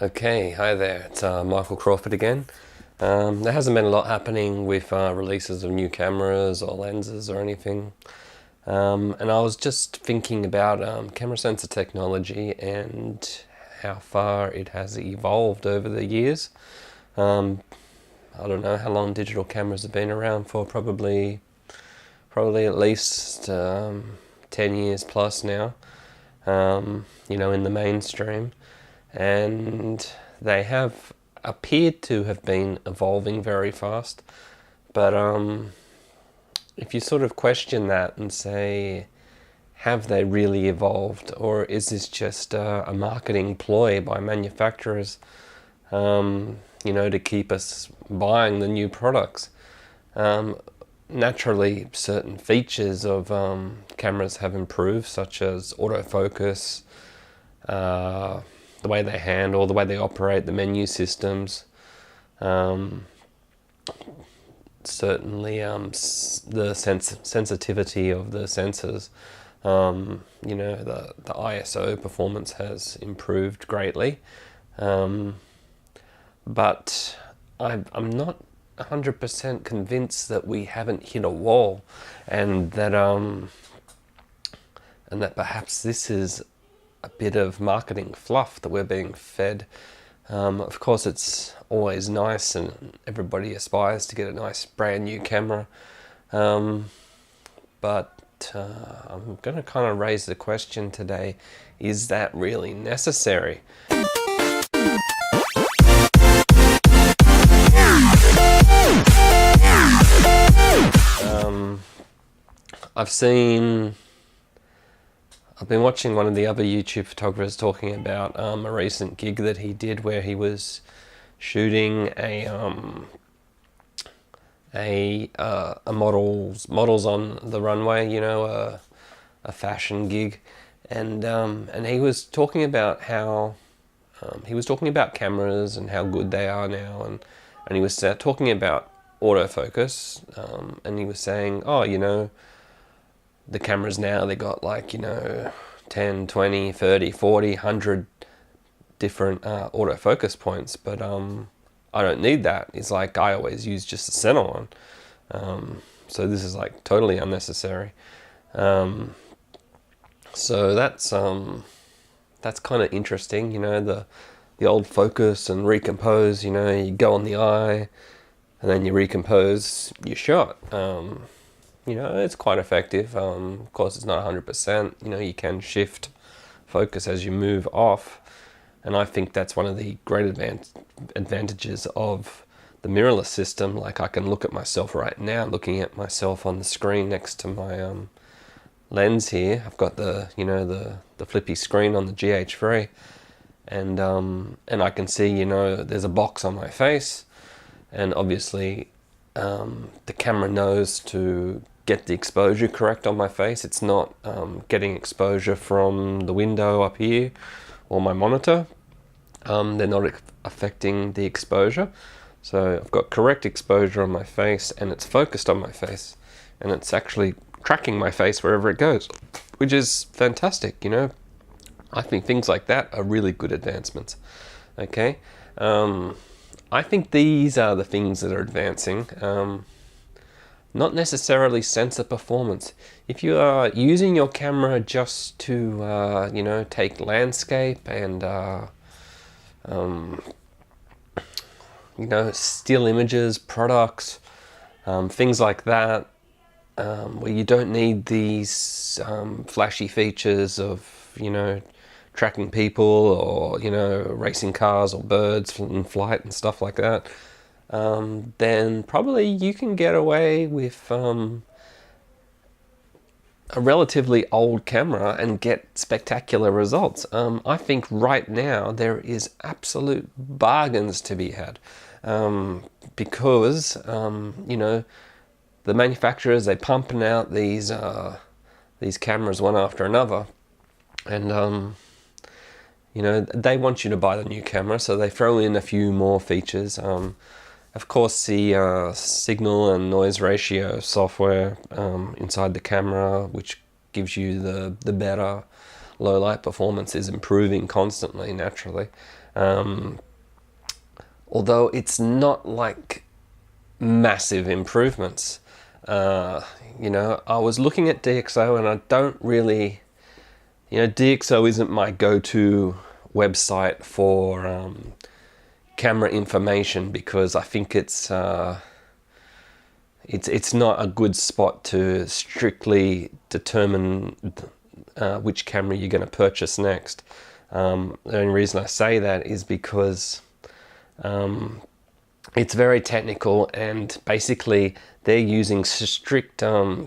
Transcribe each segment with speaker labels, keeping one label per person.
Speaker 1: Okay, hi there, it's Michael Crawford again. There hasn't been a lot happening with releases of new cameras or lenses or anything. And I was just thinking about camera sensor technology and how far it has evolved over the years. I don't know how long digital cameras have been around for, probably at least 10 years plus now, in the mainstream. And they have appeared to have been evolving very fast. But if you sort of question that and say, have they really evolved, or is this just a marketing ploy by manufacturers, to keep us buying the new products? Naturally, certain features of cameras have improved, such as autofocus, the way they handle, the way they operate, the menu systems. Certainly, the sensitivity of the sensors. The ISO performance has improved greatly. But I'm not 100% convinced that we haven't hit a wall, and that perhaps this is a bit of marketing fluff that we're being fed. Of course, it's always nice, and everybody aspires to get a nice brand new camera. But I'm going to kind of raise the question today: is that really necessary? I've been watching one of the other YouTube photographers talking about a recent gig that he did where he was shooting a models on the runway, a fashion gig, and he was talking about how cameras and how good they are now, and he was talking about autofocus, and he was saying, the cameras now, they got 10, 20, 30, 40, 100 different autofocus points, but I don't need that. It's like I always use just the center one. So this is totally unnecessary. So that's kind of interesting, the old focus and recompose, you go on the eye and then you recompose your shot. It's quite effective. Of course, it's not 100%. You can shift focus as you move off. And I think that's one of the great advantages of the mirrorless system. Like, I can look at myself right now, looking at myself on the screen next to my lens here. I've got the flippy screen on the GH3. And I can see, there's a box on my face. And obviously, the camera knows to get the exposure correct on my face. It's not getting exposure from the window up here or my monitor. They're not affecting the exposure. So I've got correct exposure on my face, and it's focused on my face, and it's actually tracking my face wherever it goes, which is fantastic. I think things like that are really good advancements. Okay. I think these are the things that are advancing, not necessarily sensor performance. If you are using your camera just to, take landscape and, still images, products, things like that, where you don't need these flashy features of, tracking people or, racing cars or birds in flight and stuff like that, then probably you can get away with a relatively old camera and get spectacular results. I think right now there is absolute bargains to be had, because, the manufacturers, they're pumping out these cameras one after another, and they want you to buy the new camera, so they throw in a few more features. Of course, the signal and noise ratio software inside the camera, which gives you the better low light performance is improving constantly, naturally. Although it's not like massive improvements. You know, I was looking at DxO and I don't really, you know, DxO isn't my go-to website for camera information, because I think it's not a good spot to strictly determine which camera you're going to purchase next. The only reason I say that is because it's very technical, and basically they're using strict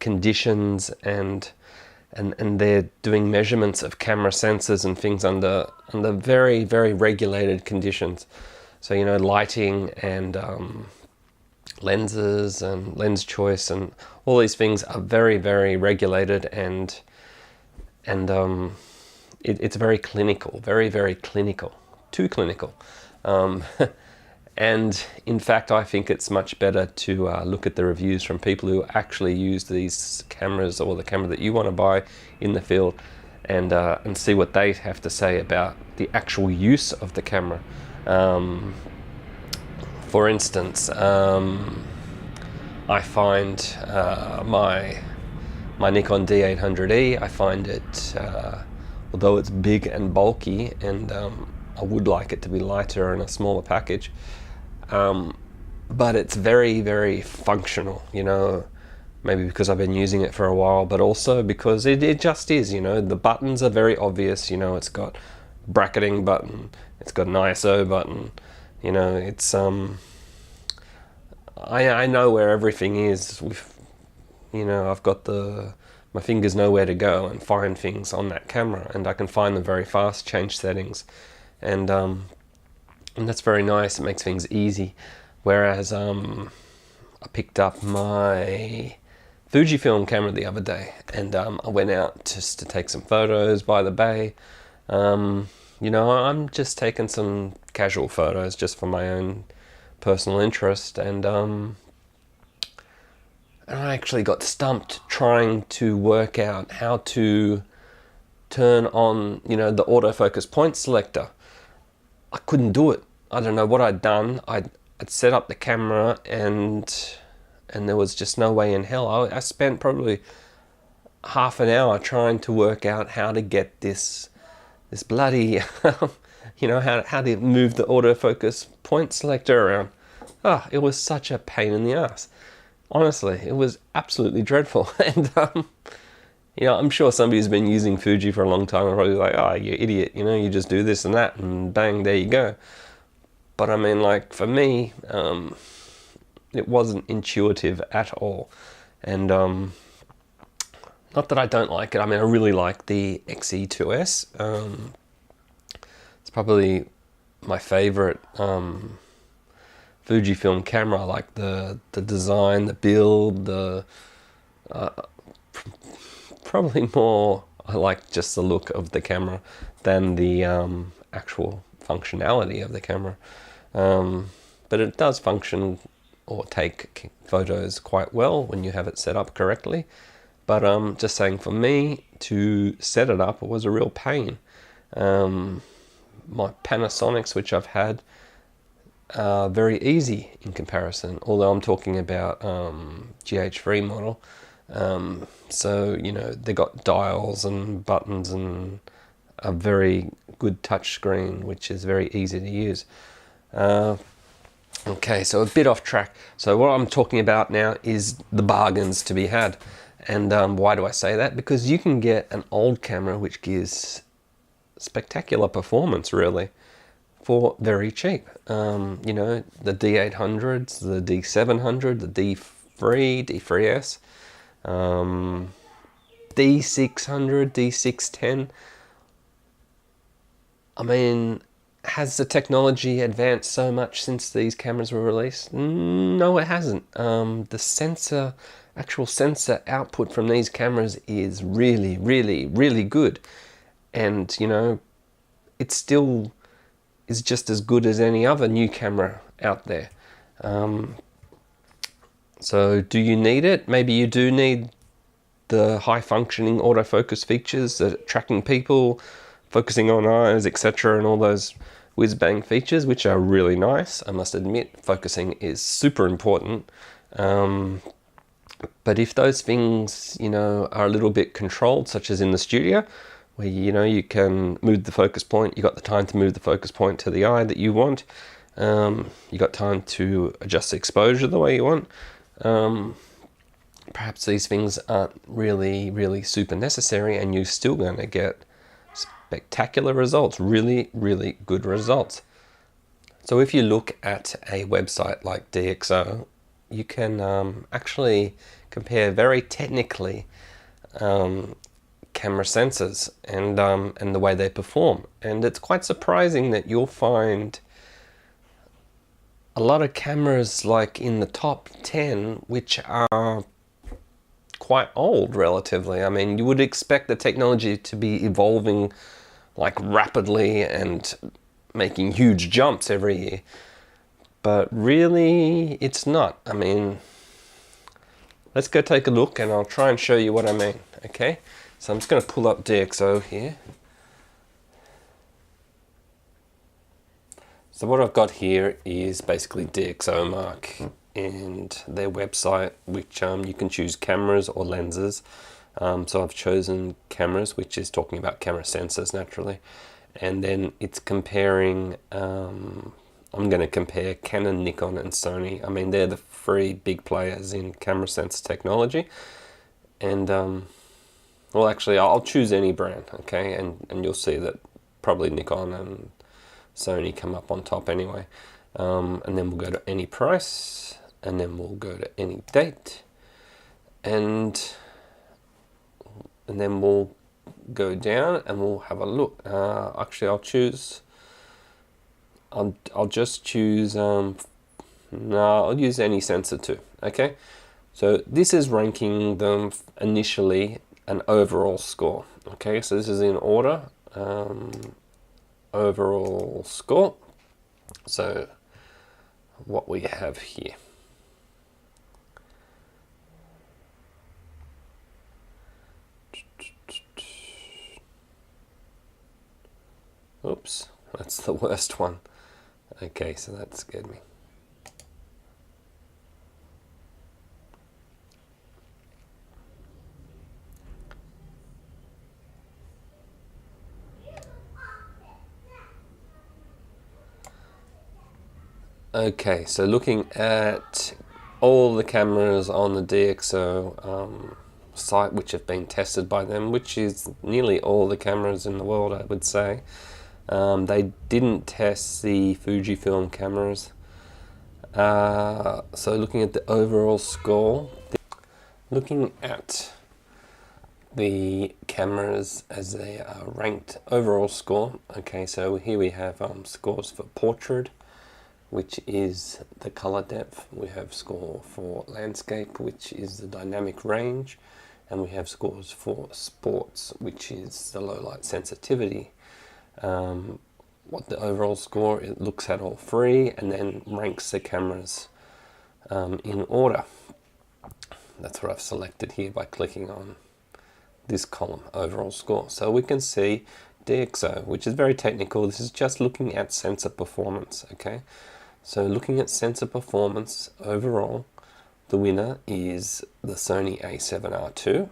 Speaker 1: conditions, and they're doing measurements of camera sensors and things under very, very regulated conditions. So, you know, lighting and lenses and lens choice and all these things are very, very regulated, and it's very clinical, very, very clinical, too clinical. And in fact, I think it's much better to look at the reviews from people who actually use these cameras, or the camera that you want to buy in the field, and see what they have to say about the actual use of the camera. For instance, I find my Nikon D800E, I find it, although it's big and bulky, and I would like it to be lighter and a smaller package, but it's very, very functional, you know, maybe because I've been using it for a while, but also because it just is, you know. The buttons are very obvious, you know. It's got bracketing button, it's got an ISO button, you know. It's I know where everything is. You know, I've got my fingers know where to go and find things on that camera, and I can find them very fast, change settings, and that's very nice. It makes things easy. Whereas I picked up my Fujifilm camera the other day, and I went out just to take some photos by the bay. You know, I'm just taking some casual photos just for my own personal interest, and I actually got stumped trying to work out how to turn on, you know, the autofocus point selector. I couldn't do it. I don't know what I'd done. I'd set up the camera, and there was just no way in hell. I spent probably half an hour trying to work out how to get this bloody, you know, how to move the autofocus point selector around. It was such a pain in the ass. Honestly, it was absolutely dreadful. And you know, I'm sure somebody who's been using Fuji for a long time are probably like, "Oh, you idiot! You know, you just do this and that, and bang, there you go." But I mean, like, for me, it wasn't intuitive at all. And not that I don't like it. I mean, I really like the XE2S. It's probably my favorite Fujifilm camera. I like the design, the build, probably more I like just the look of the camera than the actual functionality of the camera. But it does function or take photos quite well when you have it set up correctly. But just saying, for me to set it up, it was a real pain. My Panasonics, which I've had, are very easy in comparison, although I'm talking about GH3 model. So, you know, they got dials and buttons and a very good touch screen, which is very easy to use. Okay, so a bit off track. So what I'm talking about now is the bargains to be had. And why do I say that? Because you can get an old camera which gives spectacular performance, really, for very cheap. You know, the D800s, the D700, the D3, D3S, D600, D610. I mean, has the technology advanced so much since these cameras were released? No, it hasn't. The actual sensor output from these cameras is really, really, really good. And, you know, it still is just as good as any other new camera out there. So do you need it? Maybe you do need the high functioning autofocus features, tracking people, focusing on eyes, etc., and all those whiz bang features, which are really nice. I must admit, focusing is super important. But if those things, you know, are a little bit controlled, such as in the studio, where, you know, you can move the focus point, you got the time to move the focus point to the eye that you want, you got time to adjust the exposure the way you want, perhaps these things aren't really super necessary, and you're still going to get spectacular results, really good results. So if you look at a website like DxO, you can actually compare very technically camera sensors and the way they perform. And it's quite surprising that you'll find a lot of cameras like in the top 10 which are quite old relatively. I mean, you would expect the technology to be evolving like rapidly and making huge jumps every year, but really it's not. I mean, let's go take a look and I'll try and show you what I mean. Okay, so I'm just going to pull up DxO here. So what I've got here is basically DxO Mark and their website, which you can choose cameras or lenses. So I've chosen cameras, which is talking about camera sensors naturally. And then it's comparing, I'm going to compare Canon, Nikon and Sony. I mean, they're the three big players in camera sensor technology. And, well, actually, I'll choose any brand, okay? And you'll see that probably Nikon and Sony come up on top anyway. And then we'll go to any price, and then we'll go to any date, and then we'll go down and we'll have a look. Actually, I'll just choose, no, I'll use any sensor too, okay? So this is ranking them initially an overall score, okay? So this is in order, overall score. So what we have here. Oops, that's the worst one. Okay, so that scared me. Okay, so looking at all the cameras on the DxO site which have been tested by them, which is nearly all the cameras in the world, I would say. They didn't test the Fujifilm cameras. So looking at the overall score, looking at the cameras as they are ranked overall score. Okay, so here we have scores for portrait, which is the color depth. We have score for landscape, which is the dynamic range, and we have scores for sports, which is the low light sensitivity. What the overall score, it looks at all three and then ranks the cameras in order. That's what I've selected here by clicking on this column, overall score. So we can see DxO, which is very technical. This is just looking at sensor performance, okay? So looking at sensor performance overall, the winner is the Sony a7R II,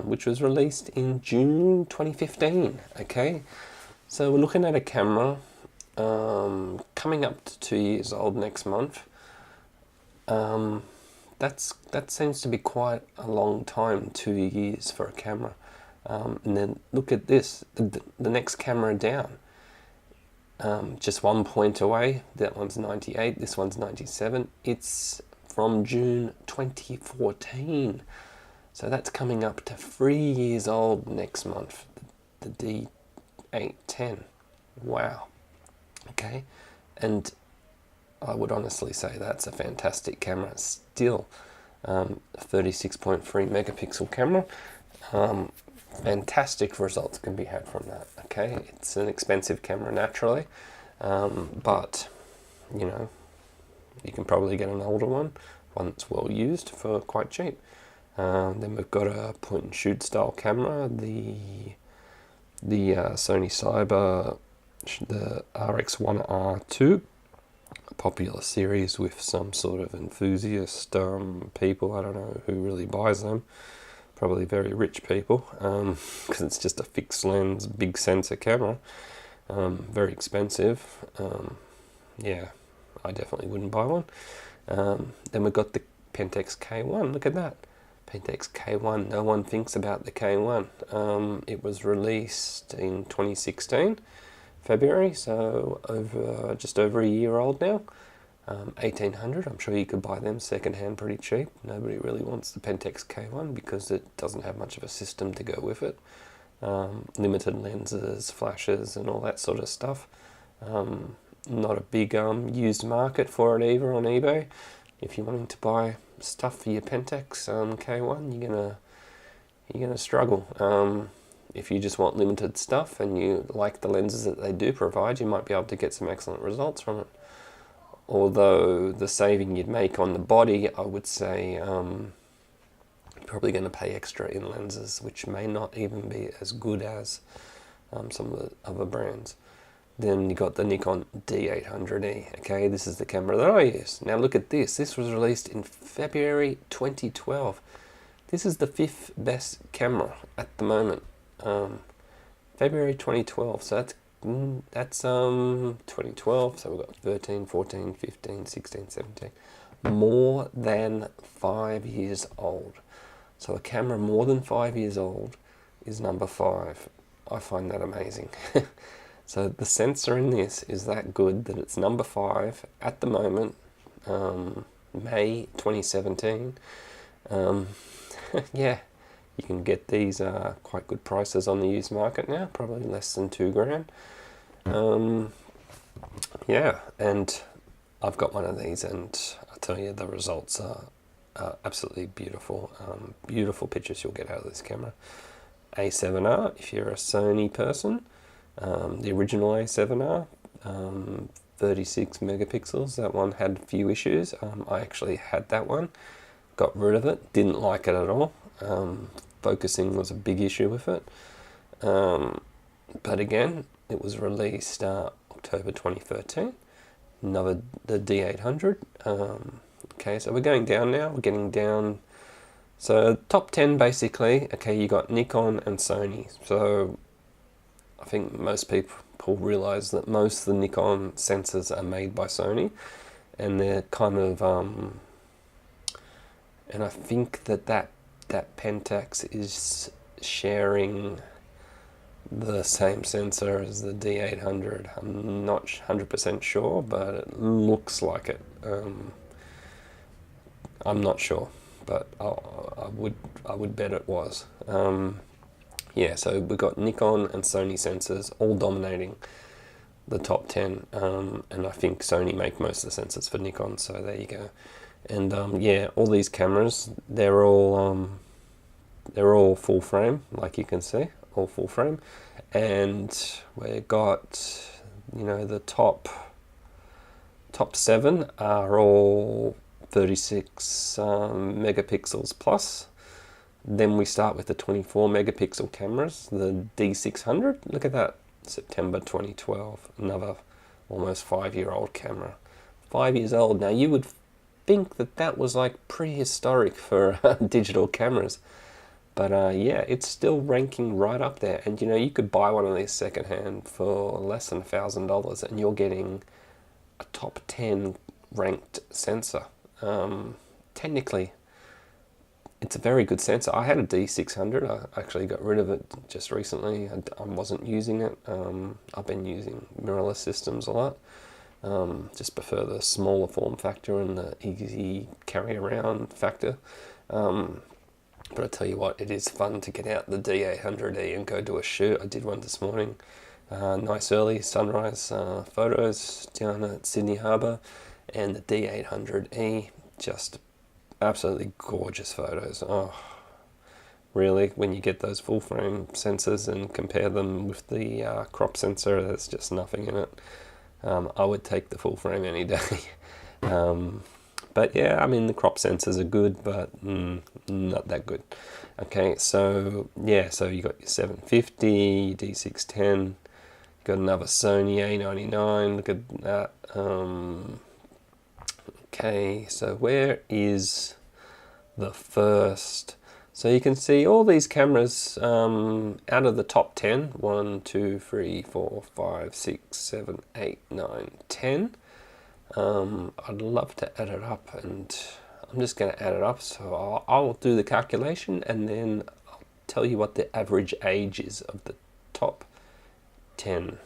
Speaker 1: which was released in June 2015, okay? So we're looking at a camera coming up to 2 years old next month. That seems to be quite a long time, 2 years for a camera. And then look at this, the next camera down. Just 1 point away, that one's 98, this one's 97. It's from June 2014. So that's coming up to 3 years old next month, the D810. Wow. Okay. And I would honestly say that's a fantastic camera still. 36.3 megapixel camera. Fantastic results can be had from that. Okay, it's an expensive camera naturally, but you know, you can probably get an older one that's well used for quite cheap. Then we've got a point and shoot style camera, the Sony Cyber, the RX1R2, a popular series with some sort of enthusiast people. I don't know who really buys them. Probably very rich people, because it's just a fixed lens, big sensor camera. Very expensive. Yeah, I definitely wouldn't buy one. Then we've got the Pentax K1. Look at that. Pentax K1. No one thinks about the K1. It was released in 2016, February, so just over a year old now. 1800. I'm sure you could buy them secondhand pretty cheap. Nobody really wants the Pentax K1 because it doesn't have much of a system to go with it. Limited lenses, flashes, and all that sort of stuff. Not a big used market for it either on eBay. If you're wanting to buy stuff for your Pentax K1, you're gonna struggle. If you just want limited stuff and you like the lenses that they do provide, you might be able to get some excellent results from it. Although the saving you'd make on the body, I would say you're probably going to pay extra in lenses, which may not even be as good as some of the other brands. Then you got the Nikon D800E. Okay, this is the camera that I use. Now look at this. This was released in February 2012. This is the 5th best camera at the moment. February 2012. So that's 2012, so we've got 13, 14, 15, 16, 17. More than 5 years old. So a camera more than 5 years old is number 5. I find that amazing. So the sensor in this is that good that it's number 5 at the moment, May 2017. Yeah, you can get these quite good prices on the used market now, probably less than $2,000. Yeah, and I've got one of these, and I tell you, the results are absolutely beautiful. Beautiful pictures you'll get out of this camera. A7R, if you're a Sony person, the original A7R, 36 megapixels. That one had a few issues. I actually had that one, got rid of it, didn't like it at all. Focusing was a big issue with it. But again, it was released October 2013. The D800. Okay, so we're going down now. We're getting down. So top 10 basically. Okay, you got Nikon and Sony. So I think most people realize that most of the Nikon sensors are made by Sony, and they're kind of and I think that Pentax is sharing the same sensor as the D800. I'm not 100% sure, but it looks like it. I'm not sure, but I would bet it was. Yeah, so we've got Nikon and Sony sensors all dominating the top 10, and I think Sony make most of the sensors for Nikon, so there you go. And yeah, all these cameras, they're all full frame, like you can see, all full frame. And we've got, the top 7 are all 36 megapixels plus. Then we start with the 24 megapixel cameras, the D600. Look at that, September 2012, another almost 5-year-old camera. 5 years old. Now you would think that was like prehistoric for digital cameras. But yeah, it's still ranking right up there. And you could buy one of these secondhand for less than $1,000 and you're getting a top 10 ranked sensor. Technically, it's a very good sensor. I had a D600. I actually got rid of it just recently. I wasn't using it. I've been using mirrorless systems a lot. Just prefer the smaller form factor and the easy carry around factor. But I tell you what, it is fun to get out the D800E and go do a shoot. I did one this morning. Nice early sunrise photos down at Sydney Harbour, and the D800E, just absolutely gorgeous photos. Oh, really, when you get those full frame sensors and compare them with the crop sensor, there's just nothing in it. I would take the full frame any day. But yeah, I mean, the crop sensors are good, but not that good. Okay, so yeah, so you got your 750, D610, you got another Sony A99, look at that. Okay, so where is the first? So you can see all these cameras out of the top 10, 1, 2, 3, 4, 5, 6, 7, 8, 9, 10. I'd love to add it up, and I'm just going to add it up, so I'll do the calculation and then I'll tell you what the average age is of the top 10.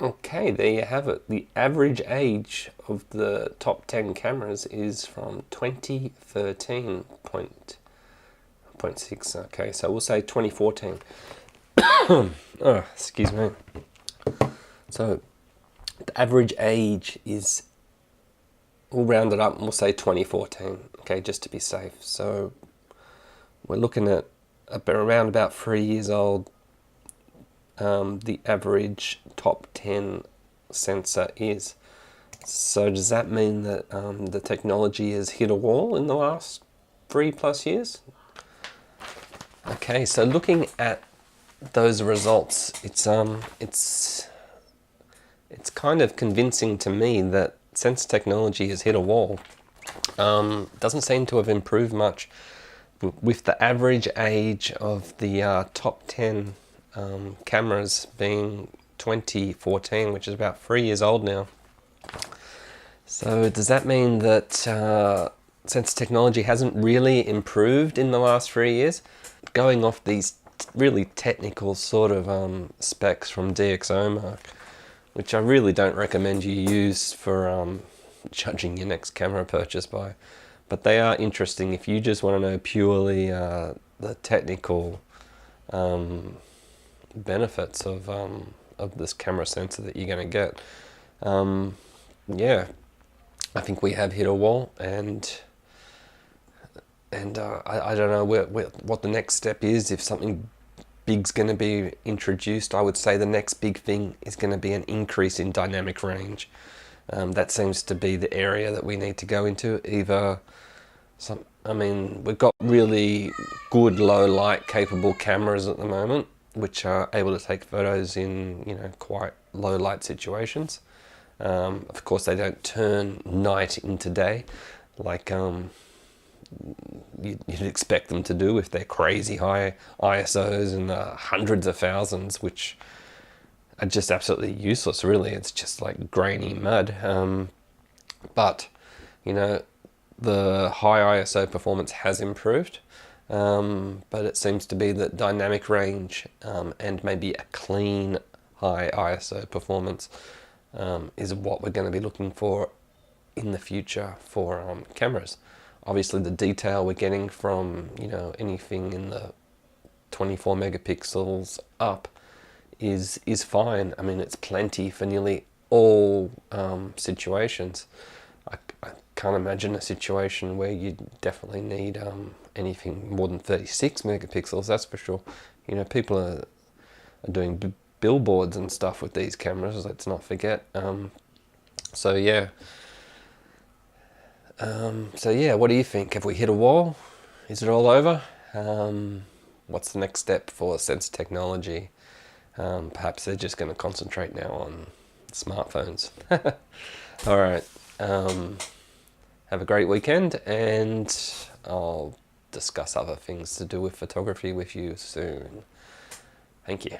Speaker 1: Okay, there you have it. The average age of the top 10 cameras is from 2013.6. Okay, so we'll say 2014. Oh, excuse me. So the average age is, we'll round it up and we'll say 2014. Okay, just to be safe. So we're looking at around about 3 years old. The average top 10 sensor is. So does that mean that the technology has hit a wall in the last 3+ years? Okay, so looking at those results, it's kind of convincing to me that sensor technology has hit a wall. Doesn't seem to have improved much, with the average age of the top 10 cameras being 2014, which is about 3 years old now. So does that mean that sensor technology hasn't really improved in the last 3 years? Going off these really technical sort of specs from DxOMark, which I really don't recommend you use for judging your next camera purchase by, but they are interesting if you just want to know purely the technical benefits of this camera sensor that you're going to get. Yeah, I think we have hit a wall, and I don't know what the next step is. If something big's going to be introduced, I would say the next big thing is going to be an increase in dynamic range. That seems to be the area that we need to go into. Either we've got really good low light capable cameras at the moment, which are able to take photos in quite low light situations. Of course, they don't turn night into day like you'd expect them to do if they're crazy high ISOs and hundreds of thousands, which are just absolutely useless. Really, it's just like grainy mud. But the high ISO performance has improved. But it seems to be that dynamic range and maybe a clean high ISO performance is what we're going to be looking for in the future for cameras. Obviously, the detail we're getting from anything in the 24 megapixels up is fine. I mean, it's plenty for nearly all situations. I can't imagine a situation where you definitely need anything more than 36 megapixels, that's for sure. People are doing billboards and stuff with these cameras, let's not forget. So yeah, what do you think? Have we hit a wall? Is it all over? What's the next step for sensor technology? Perhaps they're just going to concentrate now on smartphones. All right. Have a great weekend, and I'll discuss other things to do with photography with you soon. Thank you.